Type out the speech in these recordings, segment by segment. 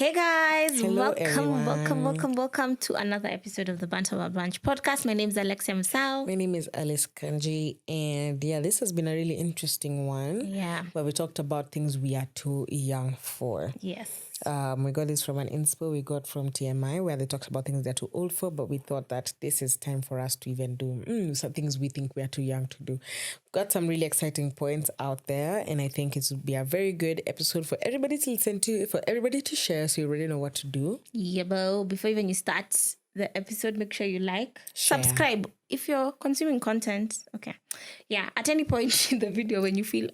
Hey guys, Hello, everyone. welcome to another episode of the Banter Brunch podcast. My name is Alexia Musau. My name is Kanji, and this has been a really interesting one. Yeah. Where we talked about things we are too young for. Yes. We got this from an inspo we got from TMI, where they talked about things they're too old for, but we thought that this is time for us to even do some things we think we are too young to do. Got some really exciting points out there, and I think it would be a very good episode for everybody to listen to, for everybody to share, so you already know what to do. Yeah, but before even you start the episode, make sure you Share. subscribe if you're consuming content. Okay. Yeah, at any point in the video when you feel,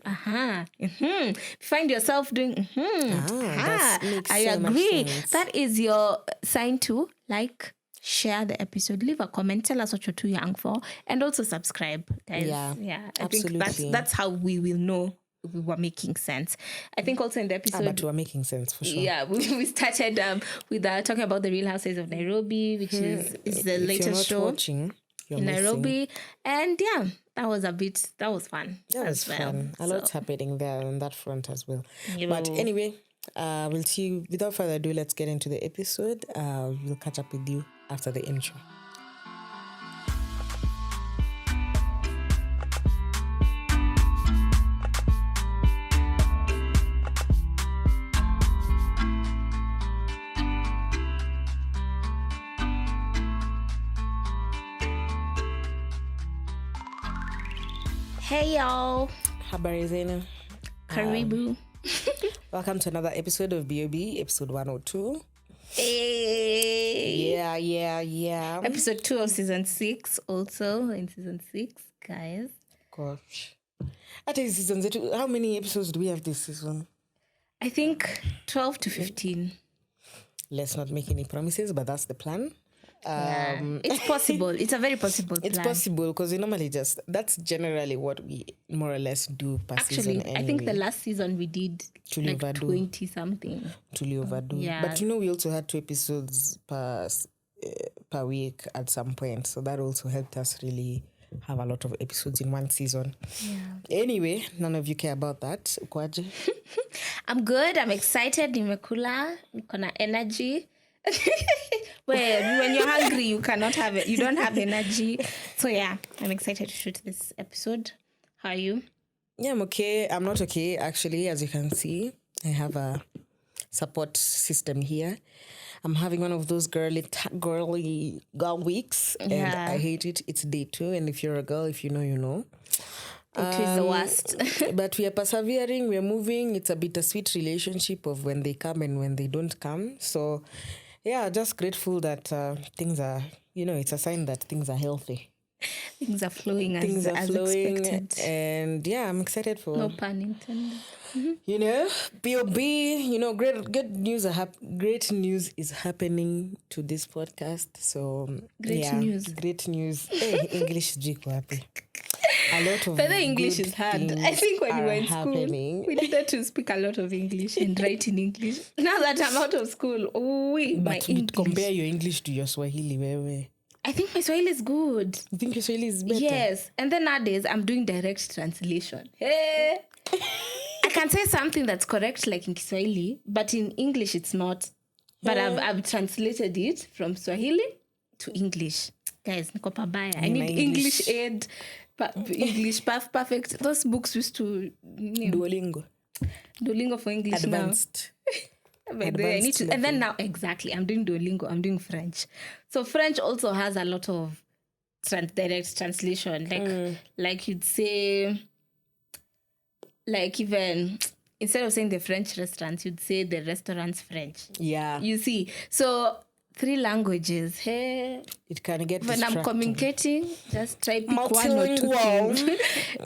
find yourself doing, that makes I so much agree. sense. That is your sign to share the episode, leave a comment, tell us what you're too young for, and also subscribe, guys. Yeah, I think that's how we will know we were making sense. I think also in the episode, but we're making sense for sure. Yeah, we started with talking about the Real Housewives of Nairobi, which is the latest show watching, in Nairobi, and that was fun. That was fun. A lot's happening there on that front as well. Yeah. But anyway, we'll see you. Without further ado, let's get into the episode. We'll catch up with you after the intro. Hey y'all, Habari zenu. karibu. Welcome to another episode of BOB, episode 102. Hey. Yeah. Episode 2 of season 6, also in season 6, guys. Gosh. I think season 2. How many episodes do we have this season? I think 12 to 15. Let's not make any promises, but that's the plan. It's possible. It's a very possible plan. It's possible because we normally that's generally what we more or less do per season anyway. I think the last season we did Truly overdue. 20 something. Truly overdue. Yeah. But we also had 2 episodes per week at some point. So that also helped us really have a lot of episodes in one season. Yeah. Anyway, none of you care about that. Ukwaje? I'm good. I'm excited. Nimekula. Nikona energy. When you're hungry, you cannot have it. You don't have energy. So I'm excited to shoot this episode. How are you? Yeah, I'm okay. I'm not okay, actually. As you can see, I have a support system here. I'm having one of those girly girl weeks, and I hate it. It's day 2, and if you're a girl, if you know, you know. It is the worst. But we are persevering, we are moving. It's a bittersweet relationship of when they come and when they don't come. So, just grateful that things are, it's a sign that things are healthy. Things are flowing as expected. And I'm excited for... No pun intended. POB, great news is happening to this podcast. So Great news. Hey, English jiko happy. A lot of Further English is hard. I think when we were in school, we needed to speak a lot of English and write in English. Now that I'm out of school, my English. Compare your English to your Swahili, where? I think my Swahili is good. You think your Swahili is better? Yes. And then nowadays, I'm doing direct translation. Hey! I can say something that's correct like in Kiswahili, but in English it's not. But I've translated it from Swahili to English. Guys, niko pabaya. I need English aid, English perfect. Those books used to... Duolingo for English Advanced. Now. I need to, and then now, exactly, I'm doing Duolingo, I'm doing French. So French also has a lot of direct translation. Like you'd say... Like even instead of saying the French restaurants, you'd say the restaurant's French. Yeah. You see. So 3 languages. Hey. It can get when distracting. I'm communicating, just try pick 1 or 2 things.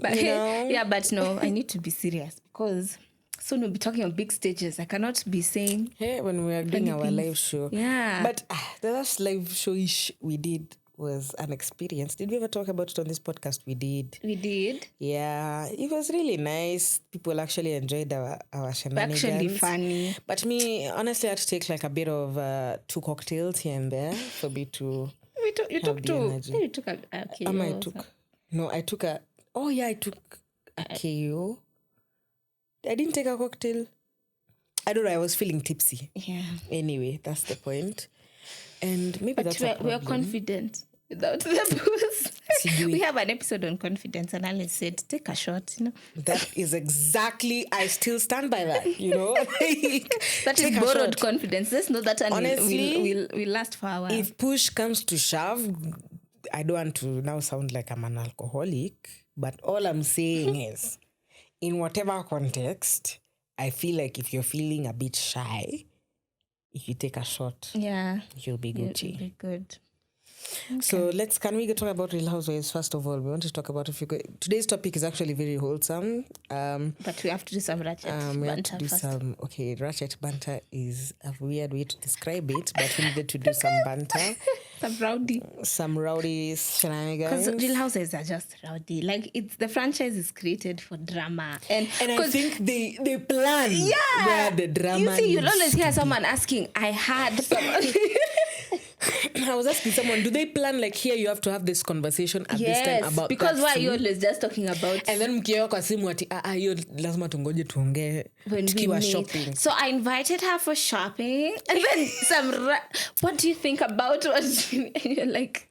But but no, I need to be serious because soon we'll be talking on big stages. I cannot be saying when we are doing our live show. Yeah. But the last live show-ish we did was an experience. Did we ever talk about it on this podcast? We did. Yeah, it was really nice. People actually enjoyed our shenanigans. Actually funny. But me, honestly, I had to take like a bit of 2 cocktails here and there for me to you took 2. You took a KO. I took a KO. I didn't take a cocktail. I don't know, I was feeling tipsy. Yeah. Anyway, that's the point. And maybe But that's a we're problem. confident without the booze. Sijui. We have an episode on confidence, and Alice said, take a shot, That is exactly, I still stand by that, That Take is a borrowed shot. confidence. Let's know that, and Honestly, we'll last for a while. If push comes to shove, I don't want to now sound like I'm an alcoholic, but all I'm saying is, in whatever context, I feel like if you're feeling a bit shy, if you take a shot, you'll be You'll Gucci. be good. So can we talk about Real Housewives first of all? We want to talk about today's topic is actually very wholesome. But we have to do some ratchet banter first. Ratchet banter is a weird way to describe it, but we needed to do some banter. Some rowdy shenanigans. Because Real Housewives are just rowdy. Like, the franchise is created for drama. And I think they plan where the drama you'll always hear someone asking, I had someone... I was asking someone, do they plan like here you have to have this conversation at this time about because that why scene? you always just talking about and then mkiwa kwa simu ati hiyo lazima tungoje tuongee tukiwa shopping. So I invited her for shopping and then what do you think about what and you're like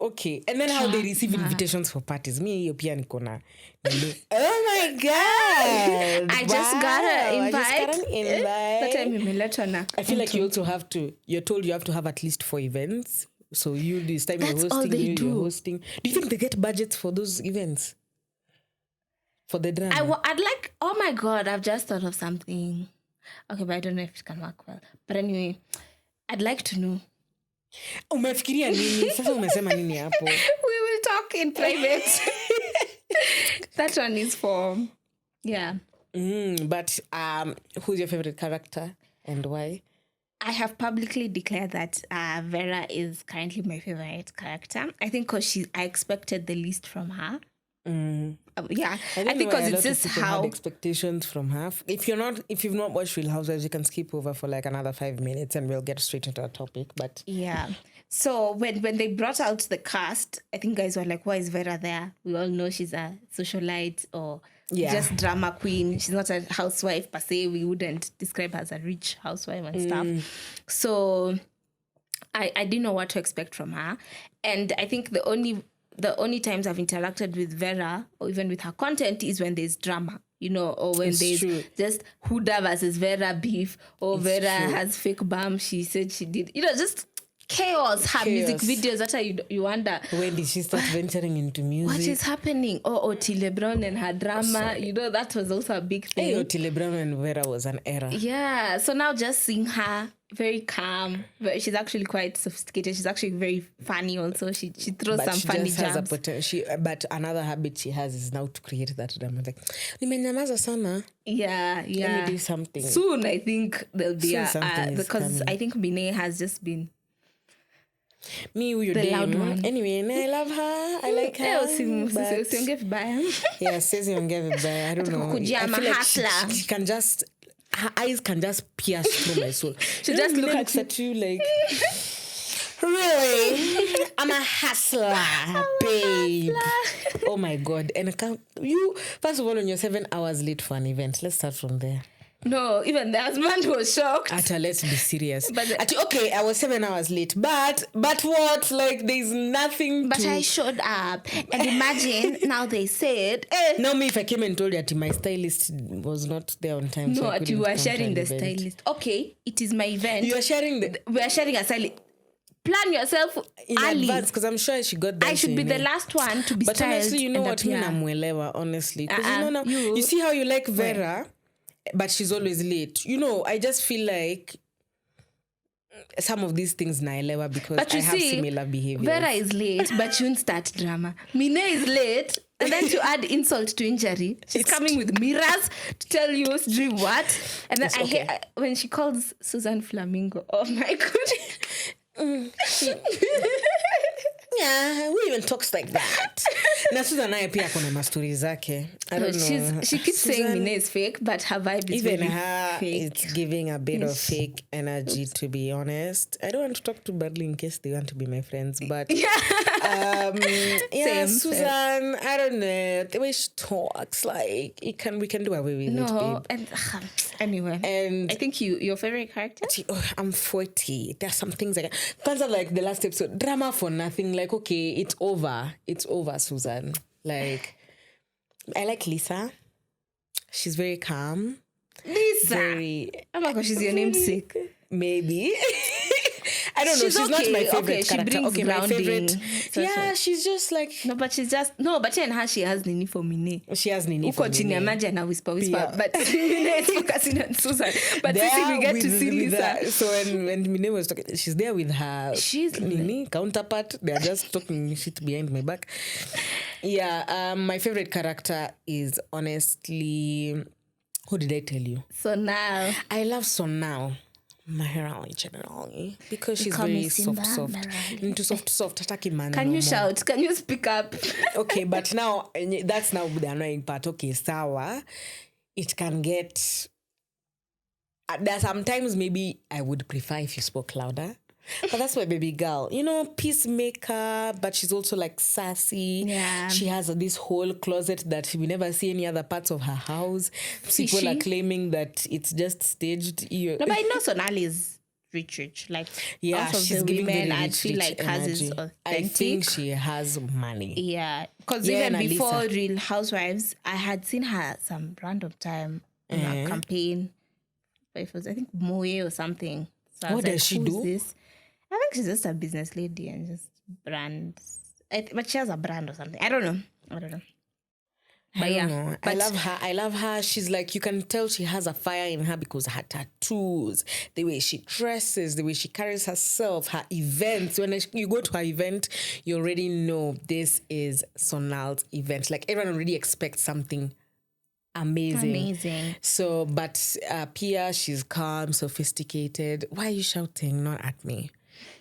okay, and then how they receive invitations for parties. Me hiyo pia niko na oh my god, I just got an invite. That time imeletwa na I feel like you also have to, you're told you have to have at least 4 events. So this time that's you're hosting, all they do. You're hosting. Do you think they get budgets for those events? For the drama? I'd like, oh my god, I've just thought of something. Okay, but I don't know if it can work well. But anyway, I'd like to know. Umefikiria nini? Sasa umesema nini hapo? We will talk in private. That one is for, But who's your favorite character and why? I have publicly declared that Vera is currently my favorite character. I think because I expected the least from her. I think because it's just how had expectations from her. If you've not watched Real Housewives, you can skip over for like another 5 minutes and we'll get straight into our topic. But so when they brought out the cast, I think guys were like, why is Vera there? We all know she's a socialite or just drama queen. She's not a housewife per se. We wouldn't describe her as a rich housewife and stuff. So I didn't know what to expect from her. And I think the only times I've interacted with Vera or even with her content is when there's drama, or when there's just Huda versus Vera beef, or Vera has fake bum. She said she did, just chaos. Her music videos, that's how you wonder. When did she start venturing into music? What is happening? Otile Brown and her drama, that was also a big thing. Hey, Otile Brown and Vera was an era. Yeah, so now just seeing her very calm, she's actually quite sophisticated. She's actually very funny also. She throws some funny jabs. But another habit she has is now to create that drama. Like, nimenyamaza sana. Yeah. Let me do something. Soon, I think there'll be because coming. I think Binay has just been me the loud one. Anyway, I love her. I like her. I don't know. I feel like she can just, her eyes can just pierce through my soul. She just looks at you like, really? I'm a hustler, babe. Oh my god. And first of all, when you're 7 hours late for an event, let's start from there. No, even the husband was shocked. Let's be serious. Okay, I was 7 hours late, but what? Like, there's nothing. But I showed up, and imagine now they said. No, me if I came and told you that my stylist was not there on time. No, you were sharing the stylist. Okay, it is my event. You are sharing we are sharing a stylist. Plan yourself in early. Advance, because I'm sure she got that. I should be the last one to be but styled. But honestly, you know what? Me namuelewa, honestly. Because you see how you like Vera. But she's always late. I just feel like some of these things naelewa because I have similar behavior. Vera is late, but she won't start drama. Mine is late, and then to add insult to injury, she's coming with mirrors to tell you what. And then I hear when she calls Susan Flamingo. Oh my god. Yeah, who even talks like that? Na Susan naye pia kuna mastori zake. I don't know. She keeps saying Mine is fake, but her vibe is even very her fake. It's giving a bit of fake energy, to be honest. I don't want to talk too badly in case they want to be my friends, but Same. Susan, I don't know. The way she talks, like we can do away with it, No, babe. and anyway, And I think your favorite character. I'm 40. There's some things like kind of like the last episode, drama for nothing. Like, okay, it's over, Susan. Like, I like Lisa. She's very calm. Lisa. Oh my gosh, she's your namesake. Maybe. I don't know. She's okay. not my favorite She character. brings My favorite. grounding. Yeah, she's just like. But and her, she has Nini for Mine. She has Nini for Uko chini ya Mine. maji na whisper. Yeah. But Mine is focusing on Susan. But we get to see Lisa. So when Mine was talking, she's there with her She's Nini counterpart. They're just talking shit behind my back. Yeah, my favorite character is honestly, who did I tell you? So now I love Sonal. Mahera in general, because she's call very me Simba soft. Mahera. Into soft attacking man. can you shout? Can you speak up? Okay, but now that's now the annoying part. Okay, sawa. It can get. There are sometimes maybe I would prefer if you spoke louder. But that's my baby girl. Peacemaker, but she's also like sassy. Yeah. She has this whole closet that we never see any other parts of her house. People are claiming that it's just staged. No, but I know Sonali is rich. Like, yeah, out of she's the giving women, very I rich, feel rich like hers is energy. authentic. I think she has money. Yeah, because Yeah, even and before Alisa. Real Housewives, I had seen her some random time in a campaign. But it was, I think, Moe or something. So I was What does she who's do? This? I think she's just a business lady and just brands. But she has a brand or something. I don't know. But I don't know. I love her. She's like, you can tell she has a fire in her because her tattoos, the way she dresses, the way she carries herself, her events. When you go to her event, you already know this is Sonal's event. Like, everyone already expects something amazing. So, but Pia, she's calm, sophisticated. Why are you shouting? Not at me.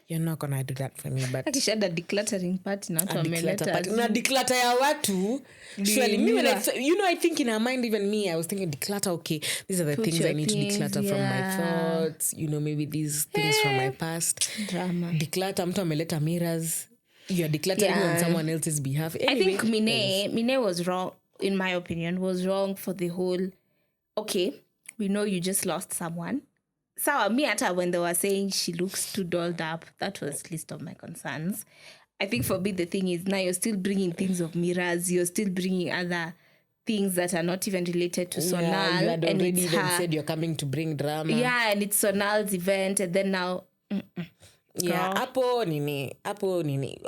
You're not gonna do that for me, but she had a decluttering party na watu wameleta. na declutter ya watu. Surely, me when I think in her mind, even me, I was thinking declutter. Okay, these are the Put things your I need things, to declutter from my thoughts. Maybe these things from my past. Drama. Declutter. Mtu ameleta mirrors. You're decluttering on someone else's behalf. Anyway, I think Mine was wrong, in my opinion, was wrong for the whole. Okay, we know you just lost someone. So me at her, when they were saying she looks too dolled up, that was least of my concerns. I think for me the thing is now you're still bringing things of mirrors, you're still bringing other things that are not even related to Sonal. Yeah, you had and already it's even her, said you're coming to bring drama. yeah, and it's Sonal's event, and then now. Yeah, Apo nini.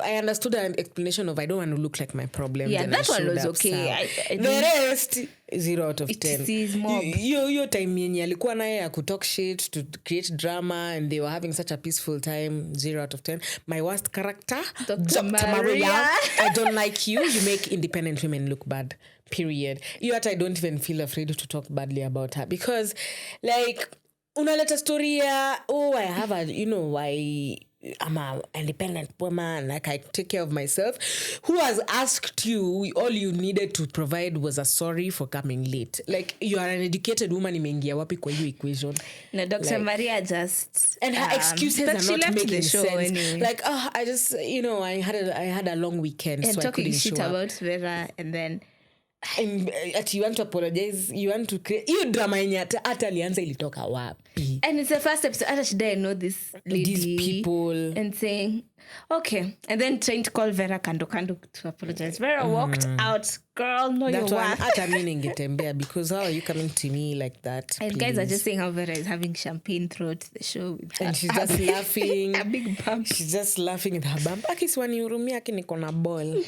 I understood an explanation of I don't want to look like my problem. Yeah, that one was okay. The rest, 0 out of 10. It is mob. Yo time yenye alikuwa naye ya kutalk shit, to create drama, and they were having such a peaceful time, 0 out of 10. My worst character, Dr. Maria. I don't like you. You make independent women look bad. Period. I don't even feel afraid to talk badly about her because, like, unaleta story ya, I have I'm an independent woman, like I take care of myself. Who has asked you? All you needed to provide was a sorry for coming late. Like, you are an educated woman, imeingia wapi kwa hiyo equation? No, Dr. Maria just... And her excuses are not making sense. Anyway. Like, I just, I had a long weekend, and so talking I couldn't shit show up. about Vera, and then... And you want to apologize, you want to create hiyo drama yenye hata alianza ilitoka wapi? And it's the first episode. Hata should I know this lady, these people, and saying okay, and then trying to call Vera kando to apologize. Vera walked out. Girl, know your worth. Hata mimi ningetembea because how are you coming to me like that? And please? guys are just saying how Vera is having champagne throughout the show with her. And she's just laughing. A big bump. She's just laughing with her bump. Akiswanihurumia niko na ball.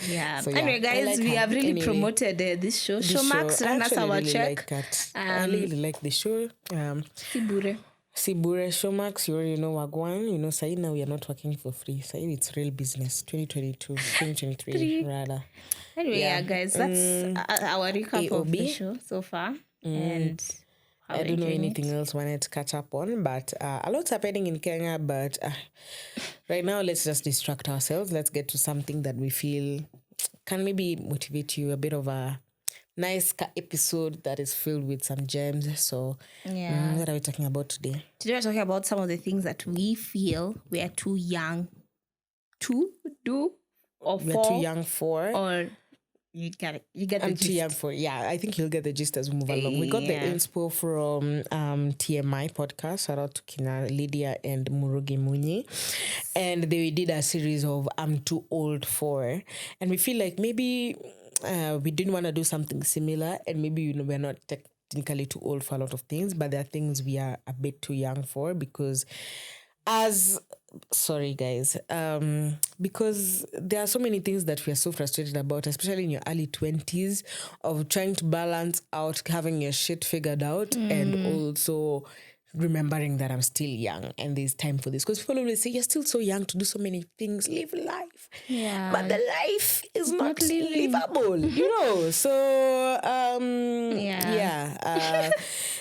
Yeah. So, anyway, guys, like we her. have really promoted this show. Showmax ran us our check. I really like the show. Sibure Showmax, you already know Wagwan. Sahi now we are not working for free. Sahi it's real business. 2023, rather. Anyway, yeah, guys, that's our recap AOB. of the show so far. And I don't know anything else wanted to catch up on, but a lot's happening in Kenya. But right now, let's just distract ourselves. Let's get to something that we feel can maybe motivate you, a bit of a nice episode that is filled with some gems. So, what are we talking about today? Today we're talking about some of the things that we feel we are too young to do, or We're for, too young for. or you get it. You get the I'm too young gist. for. Yeah, I think you'll get the gist as we move along. We got the Yeah. inspo from TMI podcast. Shout out to Kina Lydia and Murugi Munyi. And they did a series of I'm too old for. And we feel like maybe we didn't want to do something similar. And maybe, we're not technically too old for a lot of things, but there are things we are a bit too young for because sorry guys, because there are so many things that we are so frustrated about, especially in your early 20s, of trying to balance out having your shit figured out and also remembering that I'm still young and there's time for this, because people always say you're still so young to do so many things, live life, but the life is not livable, so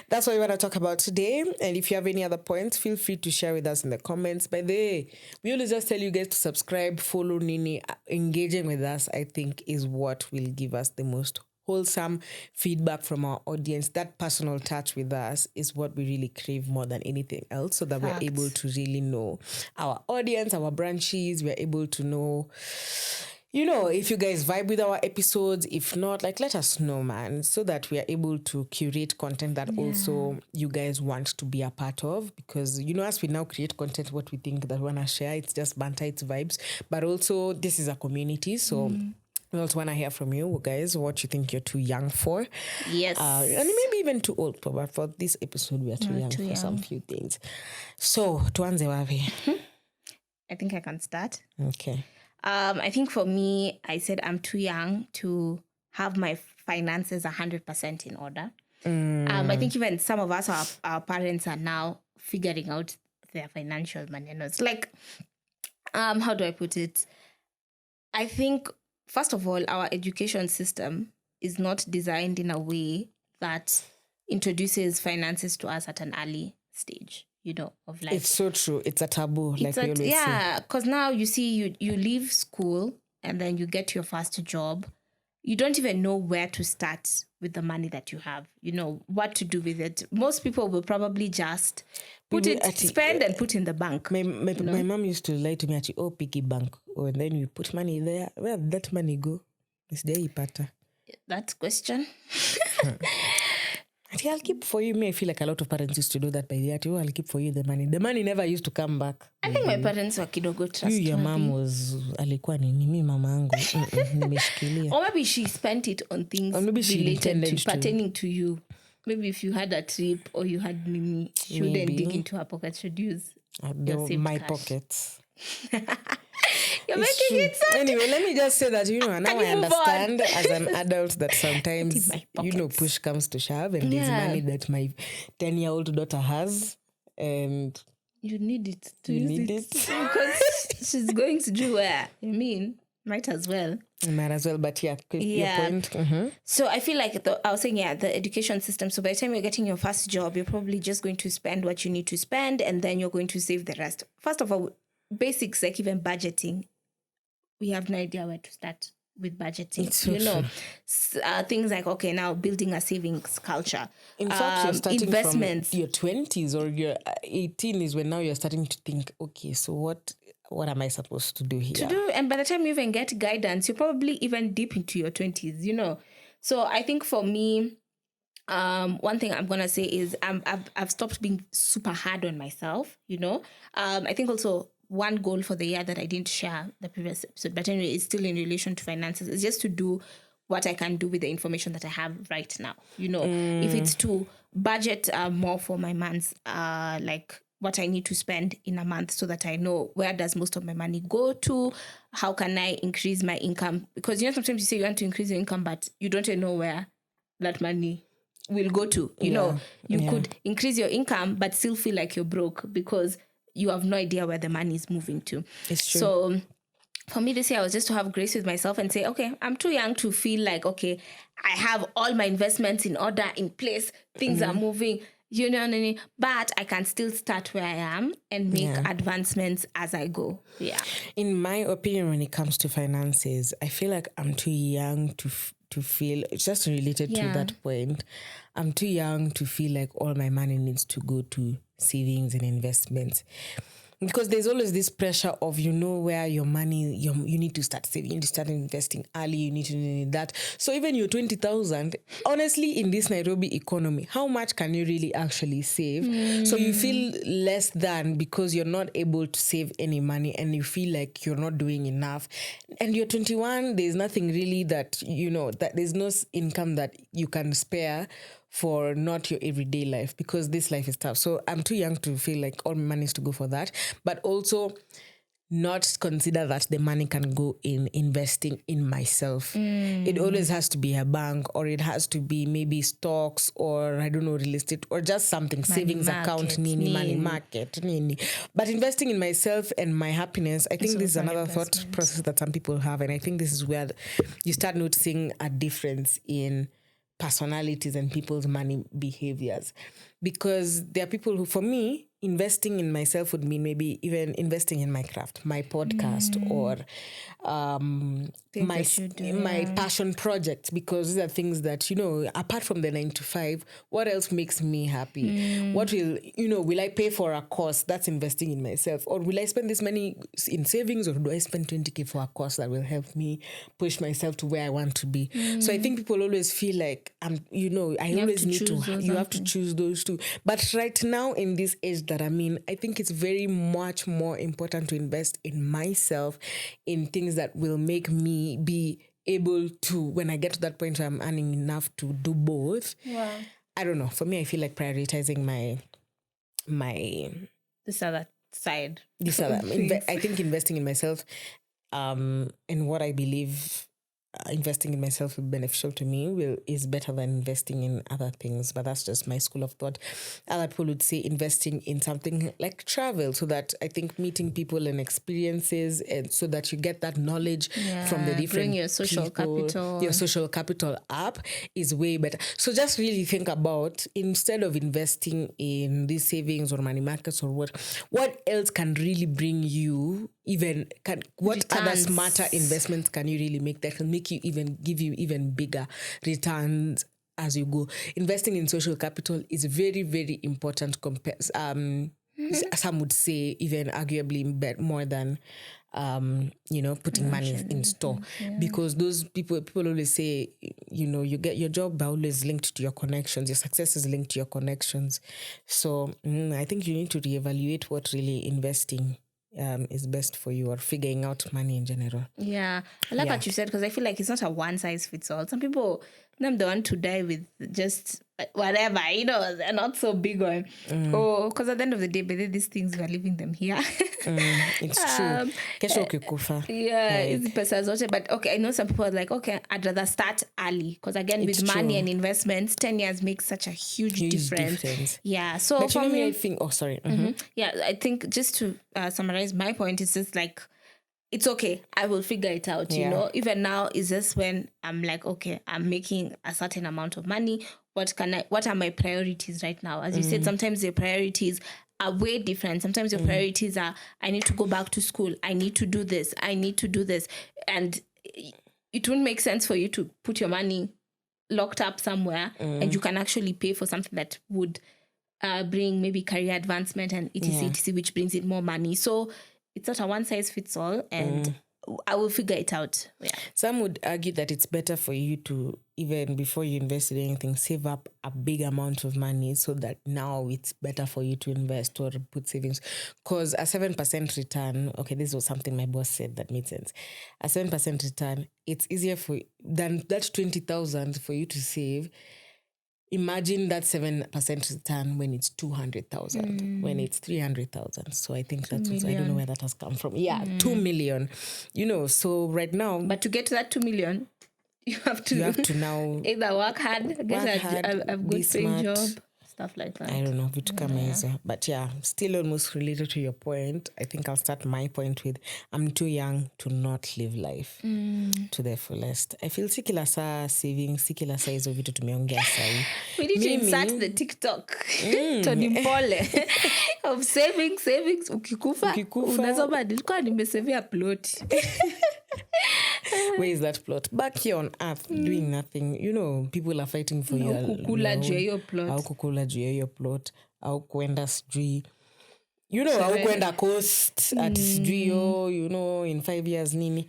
that's what we want to talk about today. And if you have any other points, feel free to share with us in the comments. By the way, we always just tell you guys to subscribe, follow Nini. Engaging with us, I think, is what will give us the most wholesome feedback from our audience. That personal touch with us is what we really crave more than anything else, so that we're able to really know our audience, our branches. We're able to know, if you guys vibe with our episodes. If not, let us know, man, so that we are able to curate content that also you guys want to be a part of. Because, as we now create content, what we think that we want to share, it's just banter, it's vibes. But also, this is a community, so we also want to hear from you guys what you think you're too young for. Yes. And maybe even too old for. But for this episode, we are too young for some few things. So, tuanze wapi? I think I can start. Okay. I think for me, I said I'm too young to have my finances 100% in order. I think even some of us, our parents are now figuring out their financial manenos. How do I put it? I think, first of all, our education system is not designed in a way that introduces finances to us at an early stage, of life. It's so true. It's a taboo, we always say. Yeah, because now you see, you leave school and then you get your first job. You don't even know where to start with the money that you have, what to do with it. Most people will probably just spend and put in the bank. My mom used to lie to me, piggy bank. And then you put money there. Where did that money go? Is there ipata? That question. I'll keep for you. I feel like a lot of parents used to do that by the I'll keep for you the money. The money never used to come back. I think my parents were kidogo trustworthy. Your mom was alikuwa nini? Mi mama yangu nimeshikilia. Or maybe she spent it on things pertaining to you. Maybe if you had a trip or you had Mimi, she wouldn't dig into her pocket. She'd use my cash. Pockets. You're making it so. Anyway, let me just say that, now I understand as an adult that sometimes, push comes to shove and there's money that my 10-year-old daughter has and you need it to use it. Because she's going to do where? Might as well, but your point. Mm-hmm. So I feel like I was saying, the education system. So by the time you're getting your first job, you're probably just going to spend what you need to spend, and then you're going to save the rest. First of all, basics like even budgeting, we have no idea where to start with budgeting. It's so true. Things like, okay, now building a savings culture. In fact, you're starting investments. From your 20s or your 18 is when now you're starting to think, okay, so what am I supposed to do here? And by the time you even get guidance, you're probably even deep into your 20s, So I think for me, one thing I'm gonna say is I've stopped being super hard on myself. I think also one goal for the year that I didn't share the previous episode, but anyway, it's still in relation to finances. It's just to do what I can do with the information that I have right now. If it's to budget more for my months, like what I need to spend in a month, so that I know where does most of my money go to, how can I increase my income? Because sometimes you say you want to increase your income, but you don't even know where that money will go to. You could increase your income but still feel like you're broke because you have no idea where the money is moving to. It's true. So for me this year, I was just to have grace with myself and say, okay, I'm too young to feel like, okay, I have all my investments in order, in place, things are moving, but I can still start where I am and make advancements as I go. Yeah. In my opinion, when it comes to finances, I feel like I'm too young to feel, it's just related to that point. I'm too young to feel like all my money needs to go to savings and investments. because there's always this pressure of, where your money, you need to start saving, you need to start investing early, you need to do that. So even your 20,000, honestly, in this Nairobi economy, how much can you really actually save? So you feel less than because you're not able to save any money and you feel like you're not doing enough. And you're 21, there's nothing really that, that there's no income that you can spare for not your everyday life, because this life is tough. So I'm too young to feel like all my money is to go for that, but also not consider that the money can go in investing in myself. It always has to be a bank, or it has to be maybe stocks, or I don't know, real estate, or just something, savings account, money market. But investing in myself and my happiness, I think this is another thought process that some people have. And I think this is where you start noticing a difference in personalities and people's money behaviors. Because there are people who, for me, investing in myself would mean maybe even investing in my craft, my podcast, or my passion projects, because these are things that, apart from the 9 to 5, what else makes me happy? What will I pay for a course? That's investing in myself. Or will I spend this money in savings, or do I spend 20K for a course that will help me push myself to where I want to be? So I think people always feel like, I always need to, you have to choose those two. But right now in this age that I'm in, I think it's very much more important to invest in myself, in things that will make me be able to, when I get to that point where I'm earning enough to do both. Wow. I don't know. For me, I feel like prioritizing my this other side. I think investing in myself, and what I believe investing in myself will be beneficial to me is better than investing in other things. But that's just my school of thought. Other people would say investing in something like travel, so that I think meeting people and experiences, and so that you get that knowledge from the different bring your social capital. Your social capital up is way better. So just really think about, instead of investing in these savings or money markets or what else can really bring you what returns. Other smarter investments can you really make that can make you give you even bigger returns as you go? Investing in social capital is very, very important. Some would say even arguably more than putting money in store, because those people always say, you get your job always linked to your connections, your success is linked to your connections. So I think you need to reevaluate what really investing is best for you, or figuring out money in general. Yeah, I like what you said, because I feel like it's not a one size fits all. Some people, them they want to die with just whatever, they're not so big on. Because at the end of the day, by these things we're leaving them here. It's true. Kesho ukikufa. It's pesa zote. But okay, I know some people are like, okay, I'd rather start early, because again, with money and investments, 10 years makes such a huge difference. Yeah. So but for me, I think, yeah, I think just to summarize my point, it's just like, it's okay, I will figure it out. Even now is just when I'm like, okay, I'm making a certain amount of money. What are my priorities right now? As you said, sometimes your priorities are way different. Sometimes your priorities are, I need to go back to school, I need to do this, and it won't make sense for you to put your money locked up somewhere and you can actually pay for something that would bring maybe career advancement and etc, which brings in more money. So it's not a one size fits all, and I will figure it out. Yeah. Some would argue that it's better for you to, even before you invest in anything, save up a big amount of money, so that now it's better for you to invest or put savings. Because a 7% return, okay, this was something my boss said that made sense. A 7% return, it's easier than that 20,000 for you to save. Imagine that 7% return when it's 200,000, when it's 300,000. So I think that's also, I don't know where that has come from. Yeah, 2 million. So right now. But to get to that 2 million, you have to now either work hard, get a good paying job, stuff like that. I don't know, vitu kama hizo. But yeah, still almost related to your point. I think I'll start my point with, I'm too young to not live life to the fullest. I feel si kila saa saving, si kila saa hizo vitu tumeongea sahi. We need to insert the TikTok Tony Mpole of savings. Ukikufa. Unasoma, nilikuwa nimesevia plot. Where is that plot? Back here on earth, doing nothing. People are fighting for you. Kukula juu ya hiyo plot. Au kukula juu ya hiyo plot. Au kuenda sijui you know, haukwenda coast at sijui you know, in 5 years nini.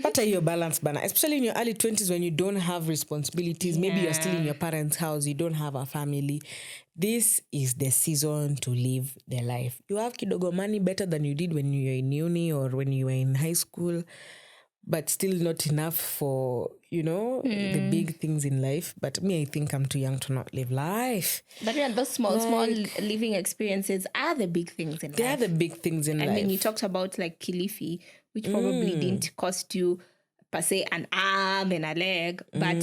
But your balance bana, especially in your early 20s when you don't have responsibilities. Maybe you're still in your parents' house, you don't have a family. This is the season to live the life. You have kidogo money better than you did when you were in uni or when you were in high school, but still not enough for, you know, the big things in life. But me, I think I'm too young to not live life. But yeah, those small living experiences are the big things in life. They are the big things in life. I mean, you talked about like Kilifi, which probably didn't cost you per se an arm and a leg, but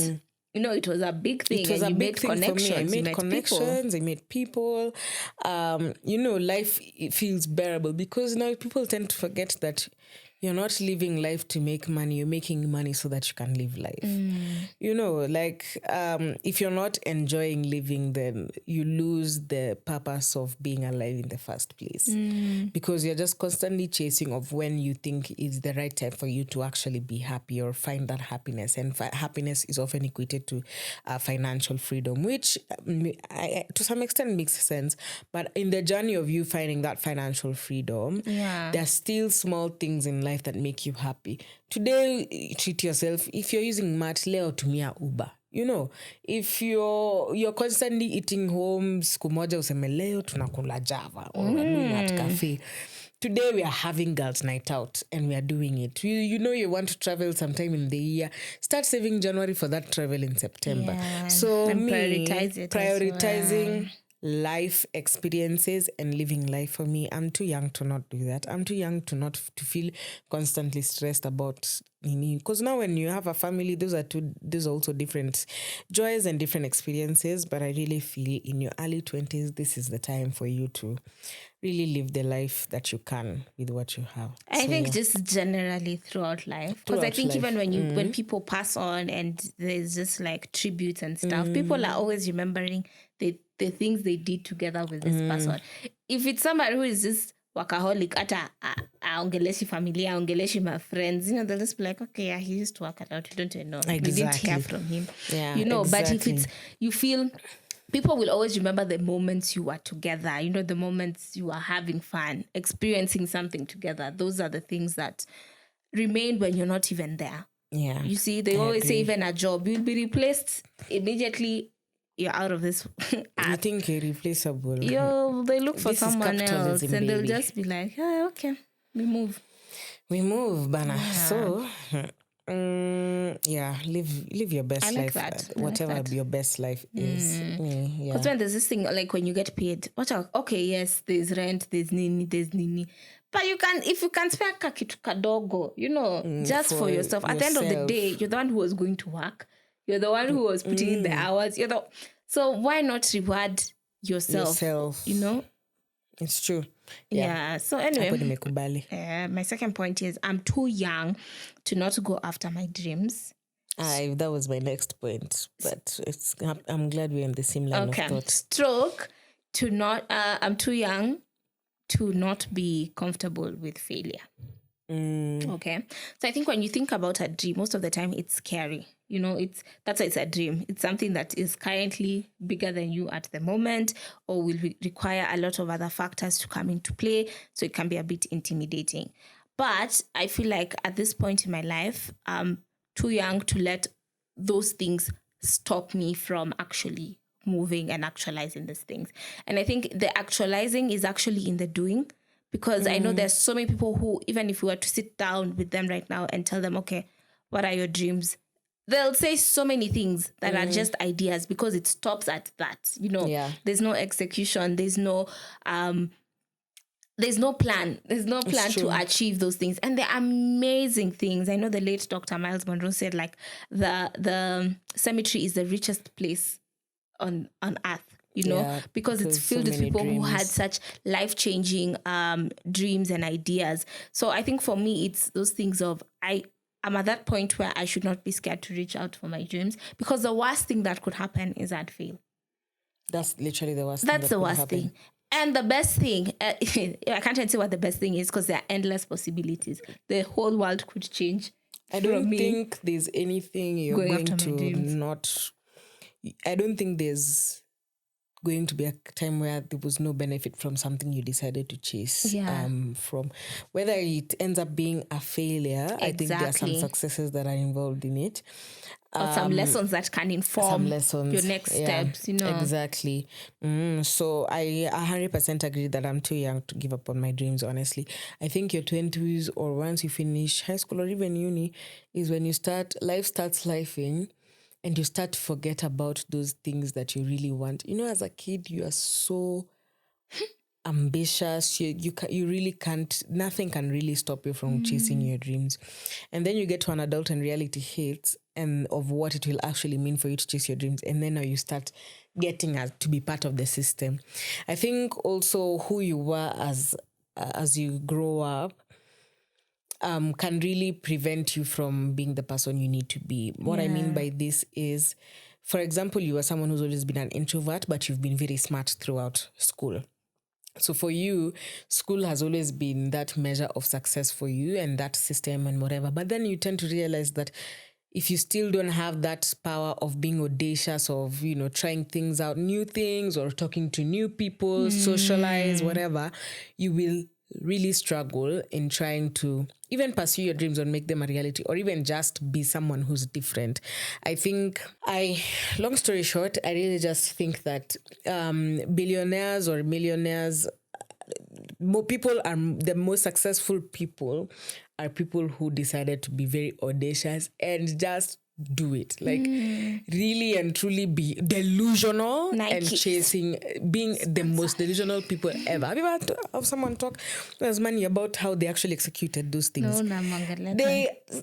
you know, it was a big thing. It was a big thing for me. I made connections. I made people. You know, life, it feels bearable because now people tend to forget that you're not living life to make money. You're making money so that you can live life. You know, like if you're not enjoying living, then you lose the purpose of being alive in the first place. Because you're just constantly chasing of when you think is the right time for you to actually be happy or find that happiness. And happiness is often equated to financial freedom, which to some extent makes sense. But in the journey of you finding that financial freedom, there's still small things in life that make you happy. Today, treat yourself. If you're using mat, leo tumia Uber. You know, if you're constantly eating home, siku moja useme leo tunakula Java or we're doing at cafe. Today we are having girls' night out and we are doing it. You know you want to travel sometime in the year. Start saving January for that travel in September. Yeah. So and prioritize it. Prioritizing life experiences and living life for me. I'm too young to not do that. I'm too young to not to feel constantly stressed about because now when you have a family, those are also different joys and different experiences. But I really feel in your early 20s, this is the time for you to really live the life that you can with what you have. I think just generally throughout life, because I think even when people pass on and there's just like tributes and stuff, people are always remembering the things they did together with this person. If it's somebody who is just workaholic, ata aongeleshi familia, aongeleshi my friends, you know, they'll just be like, okay, yeah, he used to work it out. You don't even know. Exactly. We didn't hear from him. Yeah, you know, exactly. But if you feel people will always remember the moments you were together, you know, the moments you are having fun, experiencing something together. Those are the things that remain when you're not even there. Yeah. You see, they always say even a job, you'll be replaced immediately. You're out of this. You think you're replaceable. They look for someone else and baby. they'll just be like, yeah, okay, we move. Bana. Yeah. So, live your best life. That. Whatever your best life is. Because when there's this thing, like when you get paid, okay, yes, there's rent, there's nini. But if you can spare kitu kadogo, you know, just for yourself. At the end of the day, you're the one who was going to work. You're the one who was putting in the hours. So why not reward yourself? You know? It's true. Yeah. So anyway, my second point is I'm too young to not go after my dreams. That was my next point. But I'm glad we're in the same line of thought. I'm too young to not be comfortable with failure. Okay. So I think when you think about a dream, most of the time it's scary. You know, that's why it's a dream. It's something that is currently bigger than you at the moment or will require a lot of other factors to come into play. So it can be a bit intimidating. But I feel like at this point in my life, I'm too young to let those things stop me from actually moving and actualizing these things. And I think the actualizing is actually in the doing. Because I know there's so many people who, even if we were to sit down with them right now and tell them, okay, what are your dreams? They'll say so many things that are just ideas because it stops at that. You know, there's no execution. There's no plan. There's no plan to achieve those things. And they're amazing things. I know the late Dr. Miles Monroe said, like, the cemetery is the richest place on earth. You know, because it's filled with people who had such life-changing dreams and ideas. So I think for me, it's those things of I'm at that point where I should not be scared to reach out for my dreams because the worst thing that could happen is I'd fail. That's literally the worst thing. That's the worst thing. And the best thing, I can't even say what the best thing is because there are endless possibilities. The whole world could change. I don't think there's anything you're going to not... I don't think there's going to be a time where there was no benefit from something you decided to chase. Yeah. From whether it ends up being a failure, I think there are some Exactly. successes that are involved in it. Or some lessons that can inform Some lessons, your next steps, exactly. So I 100% agree that I'm too young to give up on my dreams. Honestly, I think your 20s or once you finish high school or even uni is when life starts lifing, and you start to forget about those things that you really want. As a kid, you are so ambitious. You really can't. Nothing can really stop you from chasing your dreams. And then you get to an adult and reality hits, and of what it will actually mean for you to chase your dreams. And then now you start getting to be part of the system. I think also who you were as you grow up can really prevent you from being the person you need to be. What I mean by this is, for example, you are someone who's always been an introvert, but you've been very smart throughout school. So for you, school has always been that measure of success for you and that system and whatever. But then you tend to realize that if you still don't have that power of being audacious, of, trying things out, new things, or talking to new people, socialize, whatever, you will really struggle in trying to even pursue your dreams or make them a reality, or even just be someone who's different. I think long story short, I really just think that billionaires or millionaires, the most successful people are people who decided to be very audacious and just do it, like really and truly be delusional and chasing, being the most delusional people ever. Have you ever heard someone talk as money about how they actually executed those things?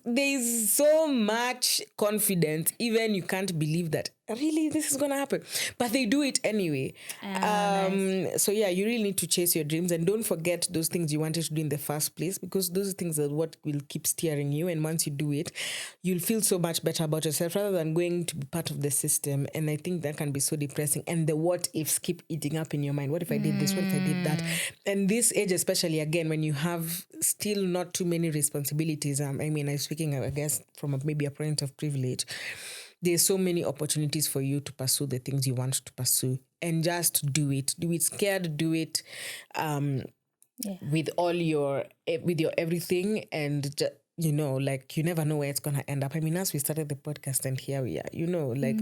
There's so much confidence, even you can't believe that really this is gonna happen, but they do it anyway. Nice. So yeah, you really need to chase your dreams, and don't forget those things you wanted to do in the first place, because those things are what will keep steering you. And once you do it, you'll feel so much better about yourself rather than going to be part of the system. And I think that can be so depressing, and the what ifs keep eating up in your mind. What if I did this? What if I did that? And this age, especially, again, when you have still not too many responsibilities, I'm speaking, I guess, from maybe a point of privilege, there's so many opportunities for you to pursue the things you want to pursue, and just do it scared, do it with all your everything, and you never know where it's gonna end up. As we started the podcast, and here we are,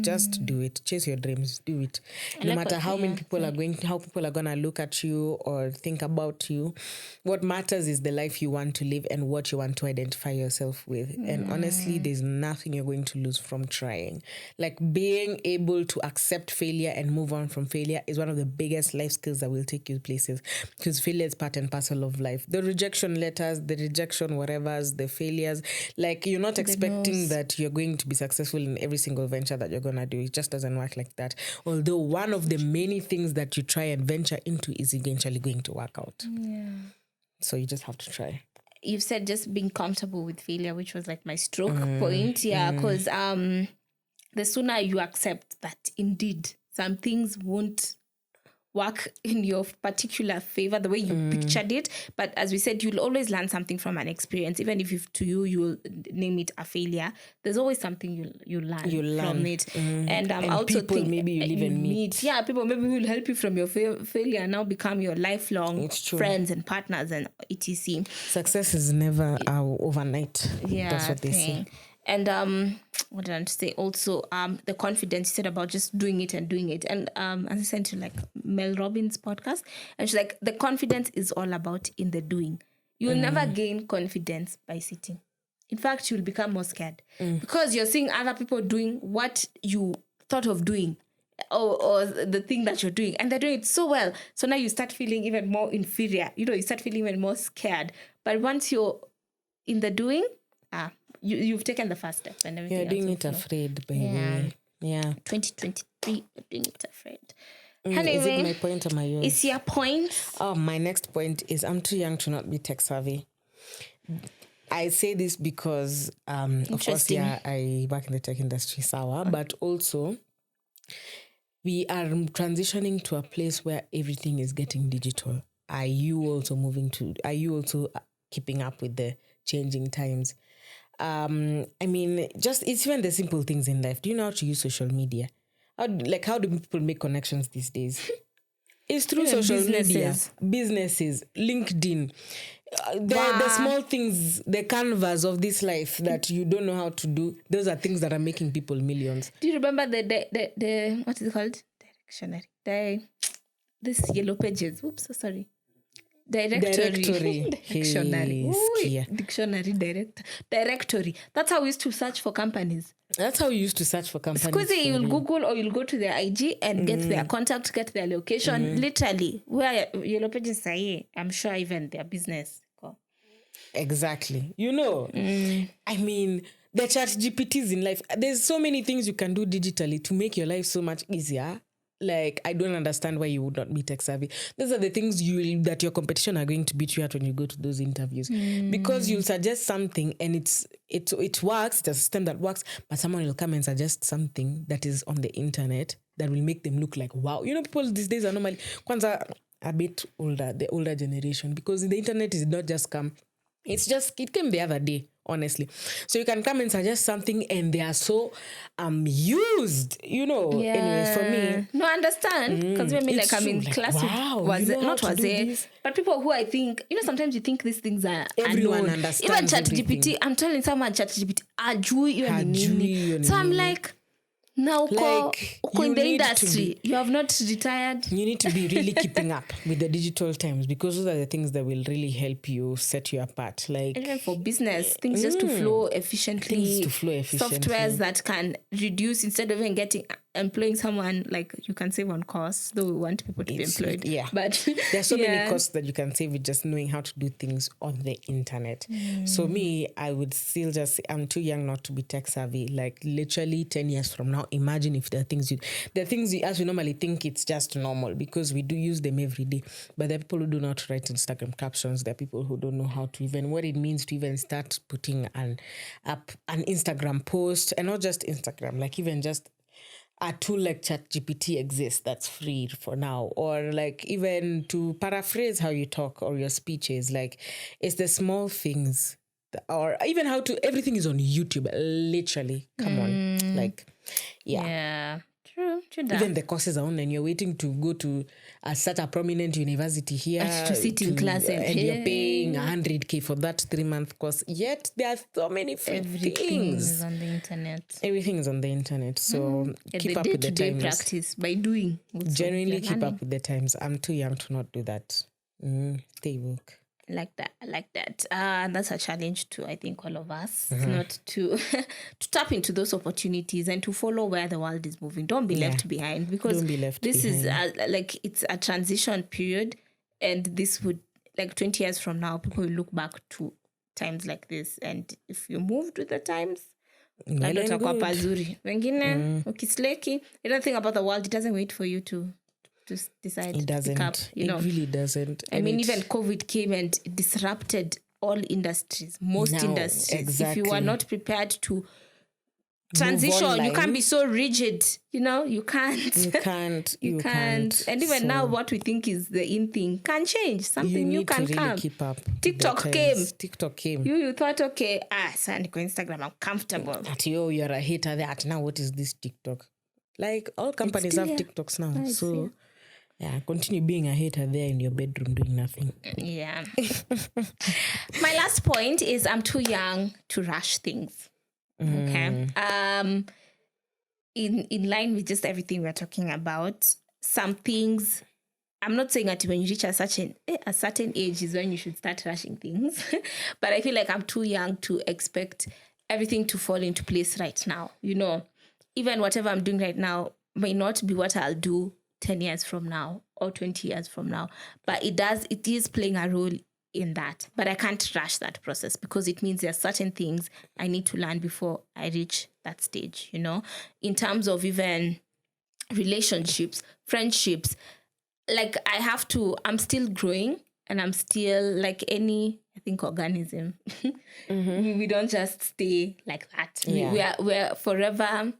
just do it, chase your dreams, do it. No matter how people are gonna look at you or think about you. What matters is the life you want to live and what you want to identify yourself with. And honestly, there's nothing you're going to lose from trying. Like, being able to accept failure and move on from failure is one of the biggest life skills that will take you places, because failure is part and parcel of life. The rejection letters, the rejection whatevers, the failures, like, you're not expecting that you're going to be successful in every single venture that you're gonna do. It just doesn't work like that. Although one of the many things that you try and venture into is eventually going to work out. So you just have to try. You've said just being comfortable with failure, which was like my stroke point. Because the sooner you accept that indeed some things won't work in your particular favor the way you pictured it, but as we said, you'll always learn something from an experience. Even if to you'll name it a failure, there's always something you'll learn from it. And I also people think maybe you'll even meet people maybe who will help you from your failure and now become your lifelong friends and partners and etc. Success is never overnight. That's what they say. And what did I say? Also, the confidence you said about just doing it. And as I said to like Mel Robbins' podcast, and she's like, the confidence is all about in the doing. You will never gain confidence by sitting. In fact, you'll become more scared because you're seeing other people doing what you thought of doing, or the thing that you're doing, and they're doing it so well. So now you start feeling even more inferior. You start feeling even more scared. But once you're in the doing, you've taken the first step, and everything. You're doing it afraid, baby. Yeah. 2023, you're doing it afraid. Anyway, is it my point or my yours? It's your point. Oh, my next point is I'm too young to not be tech savvy. I say this because, of course, I work in the tech industry, but also we are transitioning to a place where everything is getting digital. Are you also keeping up with the changing times? It's even the simple things in life. Do you know how to use social media? how do people make connections these days? It's through Even social businesses. media, businesses, LinkedIn. The small things, the canvas of this life that you don't know how to do, those are things that are making people millions. Do you remember the what is it called? Directionary. This yellow pages. Oops, so sorry. Directory. Dictionary. Hey, Directory. That's how we used to search for companies. That's how you used to search for companies. Squeezy, you'll Google or you'll go to their IG and get their contact, get their location. Literally, where yellow pages are here, I'm sure even their business. Exactly. I mean, the chat GPTs in life, there's so many things you can do digitally to make your life so much easier. Like, I don't understand why you would not be tech savvy. Those are the things that your competition are going to beat you at when you go to those interviews. Because you'll suggest something and it works, it's a system that works, but someone will come and suggest something that is on the internet that will make them look like, wow. People these days are normally kwanza a bit older, the older generation, because the internet did not just come. It came the other day, honestly. So you can come and suggest something and they are so used, Anyways, for me. No, I understand. Because I'm in class with but people who I think, sometimes you think these things are everyone unknown. Understands even ChatGPT. I'm telling someone ChatGPT, ajui. So I'm like, now in the industry, you have not retired. You need to be really keeping up with the digital times, because those are the things that will really help you set you apart. Like, even for business, things just to flow efficiently. Softwares that can reduce, instead of even employing someone, like you can save on costs, though we want people to be employed. Yeah. But there are so many costs that you can save with just knowing how to do things on the internet. So me, I would still just say I'm too young not to be tech savvy. Like literally 10 years from now, imagine if there are things as we normally think it's just normal, because we do use them every day. But there are people who do not write Instagram captions. There are people who don't know how to what it means to even start putting an Instagram post, and not just Instagram, like even just a tool like ChatGPT exists that's free for now, or like even to paraphrase how you talk or your speeches, like it's the small things, or even everything is on YouTube, literally. Come on, like, yeah. True. Even the courses are online. You're waiting to go to such a prominent university here to sit in class and you're paying 100K for that 3-month course. Yet there are so many free things. Is on the internet. Everything is on the internet. So keep up with the times. Practice by doing. Genuinely keep up with the times. I'm too young to not do that. Stay woke. I like that. And that's a challenge to, I think, all of us, not to tap into those opportunities and to follow where the world is moving. Don't be left behind, because this is it's a transition period, and this would, like 20 years from now, people will look back to times like this, and if you moved with the times, pazuri. Wengine ukisleki, you don't think about the world. It doesn't wait for you to decide. It doesn't. Pick up, it really doesn't. Even COVID came and disrupted all industries, most industries. Exactly. If you are not prepared to transition, you can't be so rigid. You can't. You can't. And even now, what we think is the in thing can change. Something new can come. Really keep up. TikTok came. You thought, okay, so I go Instagram, I'm comfortable. You're a hater there. Now what is this TikTok? Like, all companies have TikToks now. So yeah, continue being a hater there in your bedroom doing nothing. Yeah. My last point is I'm too young to rush things. Okay. In line with just everything we're talking about, some things, I'm not saying that when you reach a certain age is when you should start rushing things, but I feel like I'm too young to expect everything to fall into place right now. Even whatever I'm doing right now may not be what I'll do 10 years from now or 20 years from now, but it is playing a role in that. But I can't rush that process, because it means there are certain things I need to learn before I reach that stage, in terms of even relationships, friendships. Like, I'm still growing, and I'm still like any, I think, organism. We don't just stay like that. Yeah. We're forever,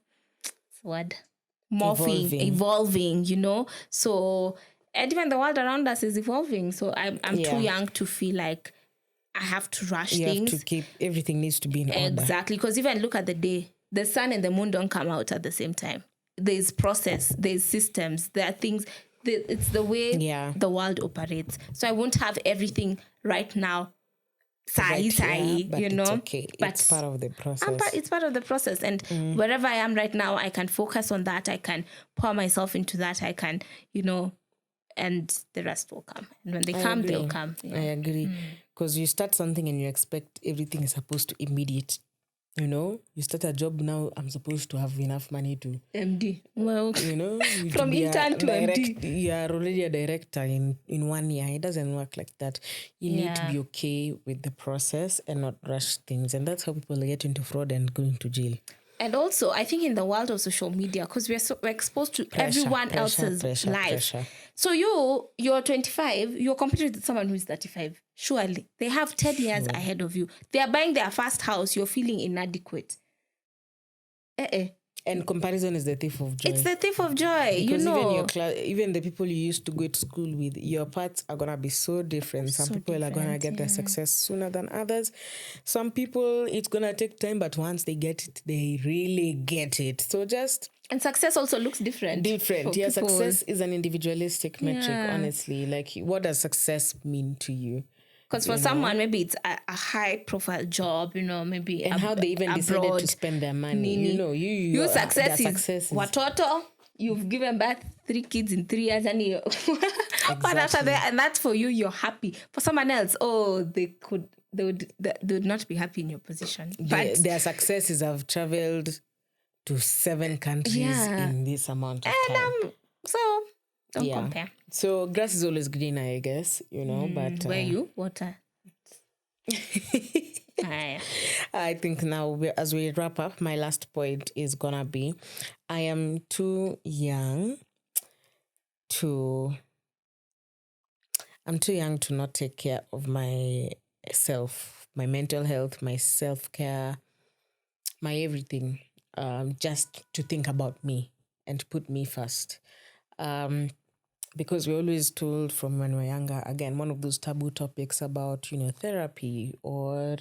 morphing, evolving, So, and even the world around us is evolving. So I'm too young to feel like I have to rush things. Everything needs to be in order. Exactly. Because even look at the day, the sun and the moon don't come out at the same time. there's process, there's systems, there are things. It's the way the world operates. So I won't have everything right now. But It's okay. It's part of the process. It's part of the process. And wherever I am right now, I can focus on that. I can pour myself into that. I can, and the rest will come. And when they come, they'll come. I agree. Because you start something and you expect everything is supposed to immediate. You start a job now, I'm supposed to have enough money to... MD. Well, from to intern to MD. You are already a director in 1 year. It doesn't work like that. You need to be okay with the process and not rush things. And that's how people get into fraud and go into jail. And also, I think in the world of social media, because we're exposed to everyone else's life. Pressure. So you're 25, you're competing with someone who's 35. Surely. They have 10 years ahead of you. They are buying their first house. You're feeling inadequate. And comparison is the thief of joy. It's the thief of joy, because even your class, even the people you used to go to school with, your paths are gonna be so different. Some people are gonna get their success sooner than others. Some people, it's gonna take time, but once they get it, they really get it. So and success also looks different. Yeah, success is an individualistic metric, honestly. Like, what does success mean to you? Because for someone, maybe it's a high-profile job, maybe and how they even decided to spend their money. Your success is watoto. You've given birth 3 kids in 3 years, and but after that, and that's for you. You're happy. For someone else, they would not be happy in your position. But their successes have traveled to 7 countries in this amount of time. So don't compare. So grass is always greener, I guess, but... Where you? Water. I think now, as we wrap up, my last point is gonna be, I am too young to not take care of myself, my mental health, my self-care, my everything, just to think about me and to put me first. Because we're always told from when we're younger, again, one of those taboo topics about, therapy or,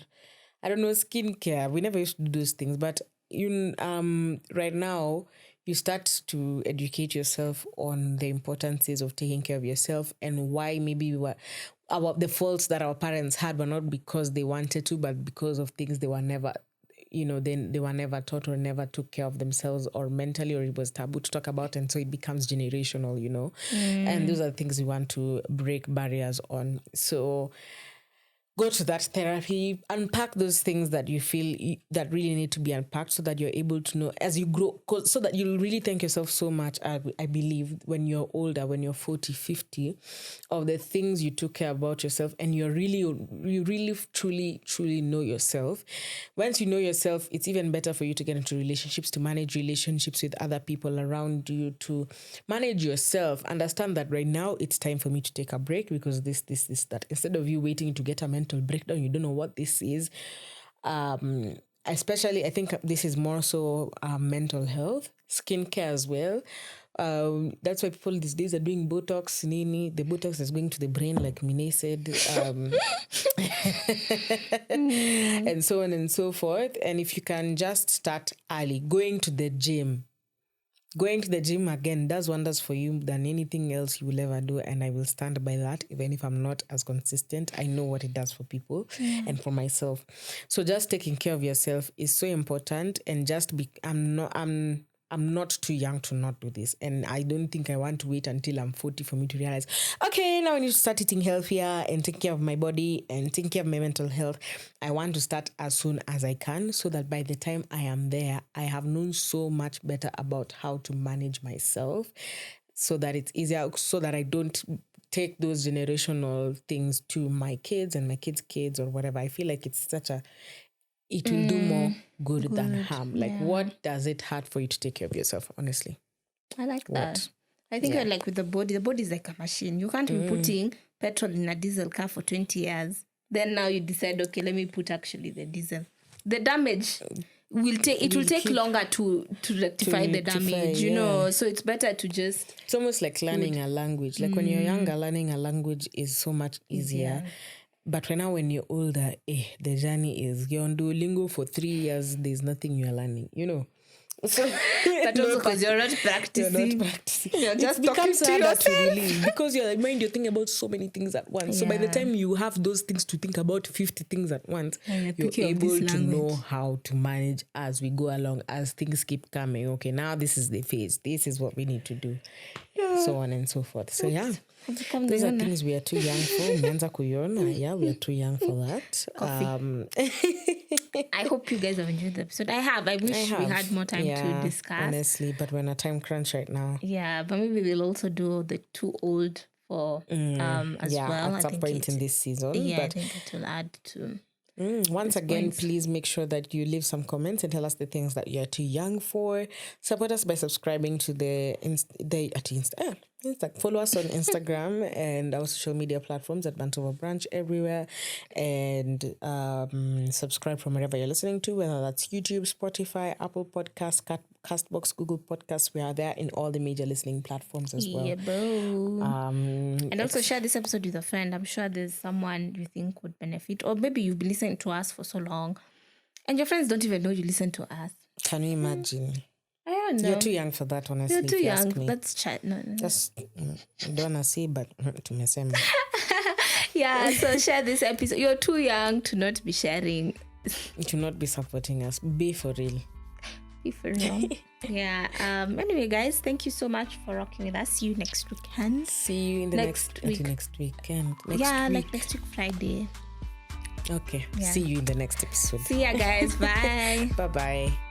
I don't know, skincare. We never used to do those things. But right now, you start to educate yourself on the importances of taking care of yourself and why maybe the faults that our parents had were not because they wanted to, but because of things they were never... they were never taught or never took care of themselves or mentally, or it was taboo to talk about. And so it becomes generational, and those are the things we want to break barriers on. So go to that therapy, unpack those things that you feel that really need to be unpacked so that you're able to know as you grow, so that you'll really thank yourself so much, I believe, when you're older, when you're 40, 50, of the things you took care about yourself, and you really, truly, truly know yourself. Once you know yourself, it's even better for you to get into relationships, to manage relationships with other people around you, to manage yourself. Understand that right now it's time for me to take a break because this, that. Instead of you waiting to get a mental breakdown, you don't know what this is. Especially, I think this is more so mental health, skincare as well. That's why people these days are doing Botox. The Botox is going to the brain, like Mine said, and so on and so forth. And if you can just start early, going to the gym again does wonders for you than anything else you will ever do. And I will stand by that. Even if I'm not as consistent, I know what it does for people and for myself. So just taking care of yourself is so important. And just I'm not too young to not do this. And I don't think I want to wait until I'm 40 for me to realize, okay, now I need to start eating healthier and taking care of my body and taking care of my mental health. I want to start as soon as I can so that by the time I am there, I have known so much better about how to manage myself so that it's easier, so that I don't take those generational things to my kids and my kids' kids or whatever. I feel like it's it will do more good than harm. Like, what does it hurt for you to take care of yourself, honestly? I like that. I think like with the body is like a machine. You can't be putting petrol in a diesel car for 20 years. Then now you decide, okay, let me put actually the diesel. The damage will take longer to rectify the damage, you know. So it's better to just... It's almost like learning a language. Like when you're younger, learning a language is so much easier. But right now, when you're older, the journey is, you're on Duolingo for 3 years, there's nothing you're learning, So, But also because you're not practicing. You're just talking to yourself. Really, because your mind, you're thinking about so many things at once. So by the time you have those things to think about 50 things at once, you're able to know how to manage as we go along, as things keep coming. Okay, now this is the phase. This is what we need to do. So on and so forth. So those are things we are too young for. We are too young for that. I hope you guys have enjoyed the episode. I wish we had more time to discuss. Honestly, but we're on a time crunch right now. Yeah, but maybe we'll also do the too old for as well. At some point in this season. Yeah, but I think it will add to. Once again, please make sure that you leave some comments and tell us the things that you're too young for. Support us by subscribing to follow us on Instagram and our social media platforms at Banter Brunch everywhere, and subscribe from wherever you're listening to, whether that's YouTube, Spotify, Apple Podcasts, Castbox, Google Podcasts. We are there in all the major listening platforms as well. And also share this episode with a friend. I'm sure there's someone you think would benefit, or maybe you've been listening to us for so long and your friends don't even know you listen to us. Can you imagine? I don't know. You're too young for that, honestly. You're too young. That's chat. No. Just don't wanna say, but to me, yeah. So share this episode. You're too young to not be sharing. To not be supporting us. Be for real. Be for real. Yeah. Anyway, guys, thank you so much for rocking with us. See you next weekend. See you in the next weekend. Like next week Friday. Okay. Yeah. See you in the next episode. See ya, guys. Bye. Bye-bye.